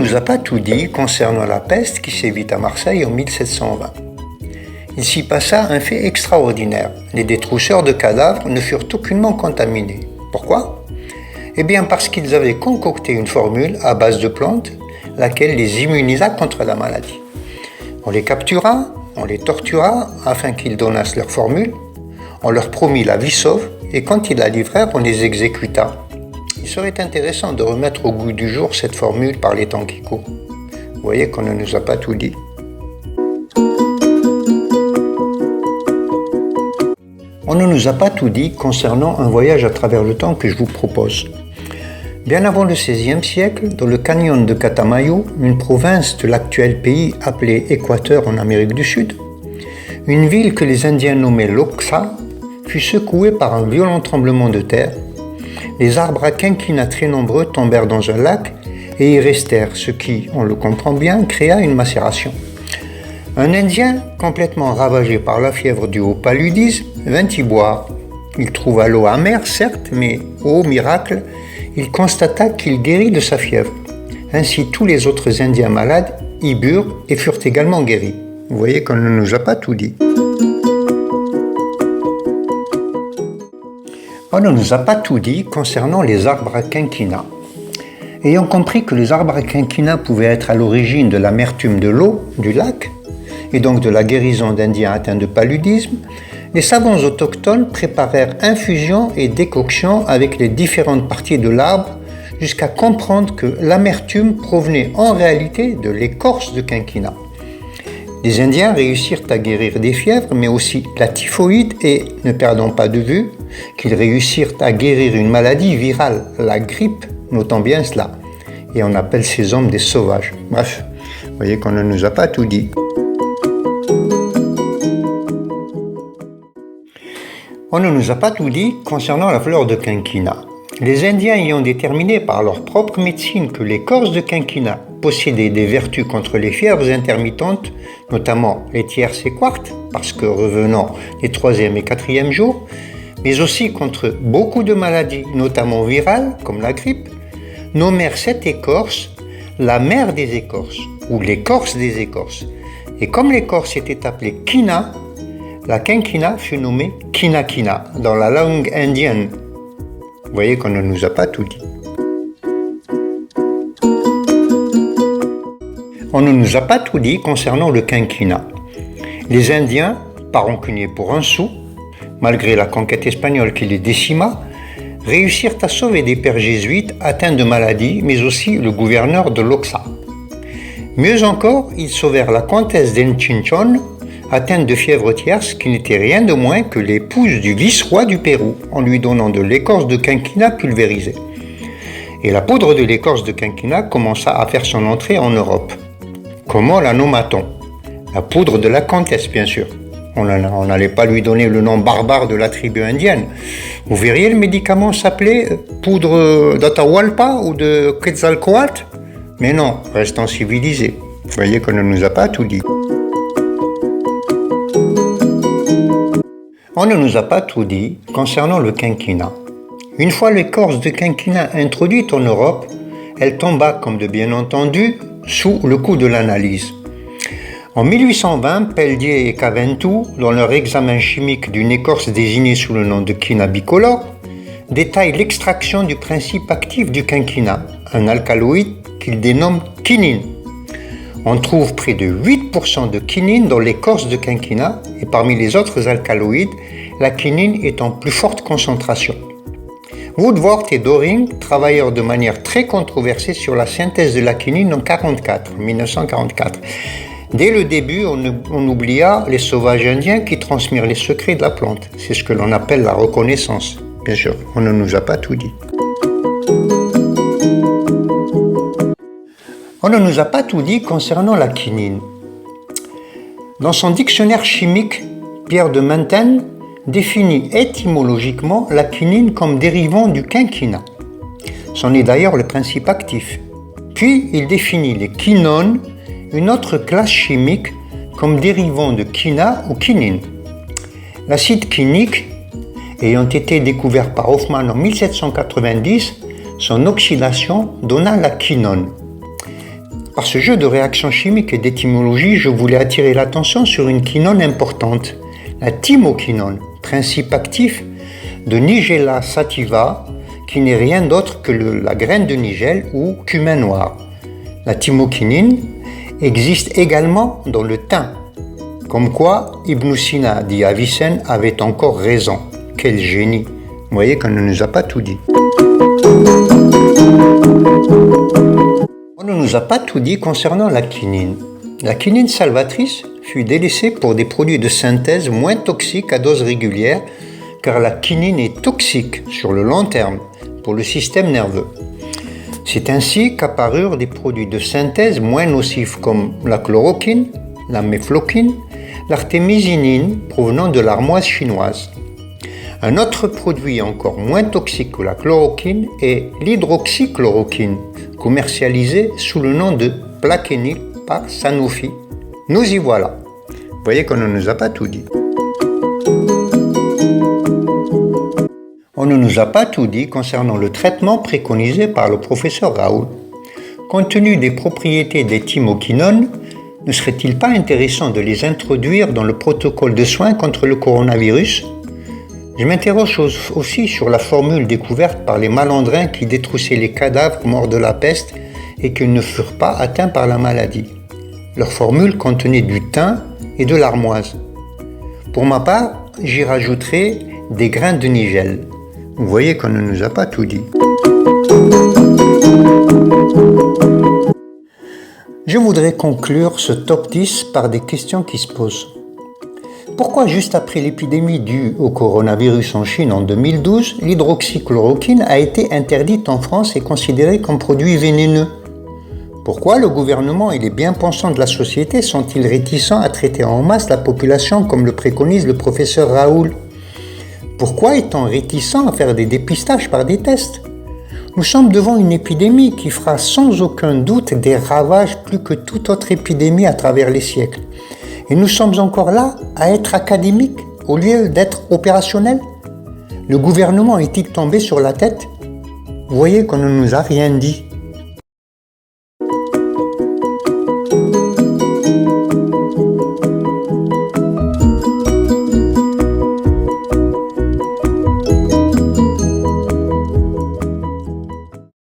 nous a pas tout dit concernant la peste qui sévit à Marseille en 1720. Il s'y passa un fait extraordinaire. Les détrousseurs de cadavres ne furent aucunement contaminés. Pourquoi ? Eh bien parce qu'ils avaient concocté une formule à base de plantes, laquelle les immunisa contre la maladie. On les captura, on les tortura afin qu'ils donnassent leur formule, on leur promit la vie sauve et quand ils la livrèrent, on les exécuta. Il serait intéressant de remettre au goût du jour cette formule par les temps qui courent. Vous voyez qu'on ne nous a pas tout dit. On ne nous a pas tout dit concernant un voyage à travers le temps que je vous propose. Bien avant le XVIe siècle, dans le canyon de Catamayo, une province de l'actuel pays appelé Équateur en Amérique du Sud, une ville que les Indiens nommaient Loxa fut secouée par un violent tremblement de terre. Les arbres à quinquina très nombreux tombèrent dans un lac et y restèrent, ce qui, on le comprend bien, créa une macération. Un Indien, complètement ravagé par la fièvre due au paludisme, vint y boire. Il trouva l'eau amère, certes, mais, ô miracle, il constata qu'il guérit de sa fièvre. Ainsi, tous les autres Indiens malades y burent et furent également guéris. Vous voyez qu'on ne nous a pas tout dit. On ne nous a pas tout dit concernant les arbres à quinquina. Ayant compris que les arbres à quinquina pouvaient être à l'origine de l'amertume de l'eau du lac, et donc de la guérison d'Indiens atteints de paludisme, les savants autochtones préparèrent infusions et décoctions avec les différentes parties de l'arbre jusqu'à comprendre que l'amertume provenait en réalité de l'écorce de quinquina. Les Indiens réussirent à guérir des fièvres, mais aussi la typhoïde et, ne perdons pas de vue, qu'ils réussirent à guérir une maladie virale, la grippe, notons bien cela. Et on appelle ces hommes des sauvages. Bref, vous voyez qu'on ne nous a pas tout dit. On ne nous a pas tout dit concernant la fleur de quinquina. Les Indiens ayant déterminé par leur propre médecine que l'écorce de quinquina possédait des vertus contre les fièvres intermittentes, notamment les tierces et quartes, parce que revenant les 3e et 4e jours, mais aussi contre beaucoup de maladies, notamment virales, comme la grippe, nommèrent cette écorce la mère des écorces, ou l'écorce des écorces. Et comme l'écorce était appelée quina, la quinquina fut nommée quina-quina dans la langue indienne. Vous voyez qu'on ne nous a pas tout dit. On ne nous a pas tout dit concernant le quinquina. Les Indiens, pas rancuniers pour un sou, malgré la conquête espagnole qui les décima, réussirent à sauver des pères jésuites atteints de maladies, mais aussi le gouverneur de Loxa. Mieux encore, ils sauvèrent la comtesse d'Enchinchon, atteinte de fièvre tierce, qui n'était rien de moins que l'épouse du vice-roi du Pérou, en lui donnant de l'écorce de quinquina pulvérisée. Et la poudre de l'écorce de quinquina commença à faire son entrée en Europe. Comment la nomma-t-on ? La poudre de la comtesse, bien sûr. On n'allait pas lui donner le nom barbare de la tribu indienne. Vous verriez, le médicament s'appelait poudre d'Atahualpa ou de Quetzalcoatl ? Mais non, restons civilisés. Vous voyez qu'on ne nous a pas tout dit. On ne nous a pas tout dit concernant le quinquina. Une fois l'écorce de quinquina introduite en Europe, elle tomba, comme de bien entendu, sous le coup de l'analyse. En 1820, Pellier et Caventou, dans leur examen chimique d'une écorce désignée sous le nom de quina bicolore, détaillent l'extraction du principe actif du quinquina, un alcaloïde qu'ils dénomment quinine. On trouve près de 8% de quinine dans l'écorce de quinquina et parmi les autres alcaloïdes, la quinine est en plus forte concentration. Woodworth et Doring travaillèrent de manière très controversée sur la synthèse de la quinine en 1944. Dès le début, on oublia les sauvages indiens qui transmirent les secrets de la plante. C'est ce que l'on appelle la reconnaissance. Bien sûr, on ne nous a pas tout dit. On ne nous a pas tout dit concernant la quinine. Dans son dictionnaire chimique, Pierre de Mentène définit étymologiquement la quinine comme dérivant du quinquina. C'en est d'ailleurs le principe actif. Puis il définit les quinones, une autre classe chimique, comme dérivant de quina ou quinine. L'acide quinique, ayant été découvert par Hoffmann en 1790, son oxydation donna la quinone. Par ce jeu de réactions chimiques et d'étymologie, je voulais attirer l'attention sur une quinone importante, la thymoquinone, principe actif de Nigella sativa, qui n'est rien d'autre que la graine de nigelle ou cumin noir. La thymoquinine existe également dans le thym. Comme quoi, Ibn Sina dit Avicenne avait encore raison. Quel génie! Vous voyez qu'on ne nous a pas tout dit. On ne nous a pas tout dit concernant la quinine. La quinine salvatrice fut délaissée pour des produits de synthèse moins toxiques à dose régulière, car la quinine est toxique sur le long terme pour le système nerveux. C'est ainsi qu'apparurent des produits de synthèse moins nocifs comme la chloroquine, la mefloquine, l'artémisinine provenant de l'armoise chinoise. Un autre produit encore moins toxique que la chloroquine est l'hydroxychloroquine, commercialisée sous le nom de Plaquenil par Sanofi. Nous y voilà. Vous voyez qu'on ne nous a pas tout dit. On ne nous a pas tout dit concernant le traitement préconisé par le professeur Raoul. Compte tenu des propriétés des thymoquinones, ne serait-il pas intéressant de les introduire dans le protocole de soins contre le coronavirus ? Je m'interroge aussi sur la formule découverte par les malandrins qui détroussaient les cadavres morts de la peste et qui ne furent pas atteints par la maladie. Leur formule contenait du thym et de l'armoise. Pour ma part, j'y rajouterai des grains de nigelle. Vous voyez qu'on ne nous a pas tout dit. Je voudrais conclure ce top 10 par des questions qui se posent. Pourquoi juste après l'épidémie due au coronavirus en Chine en 2012, l'hydroxychloroquine a été interdite en France et considérée comme produit vénéneux ? Pourquoi le gouvernement et les bien-pensants de la société sont-ils réticents à traiter en masse la population comme le préconise le professeur Raoul ? Pourquoi est-on réticent à faire des dépistages par des tests ? Nous sommes devant une épidémie qui fera sans aucun doute des ravages plus que toute autre épidémie à travers les siècles. Et nous sommes encore là à être académiques au lieu d'être opérationnels. Le gouvernement est-il tombé sur la tête ? Vous voyez qu'on ne nous a rien dit.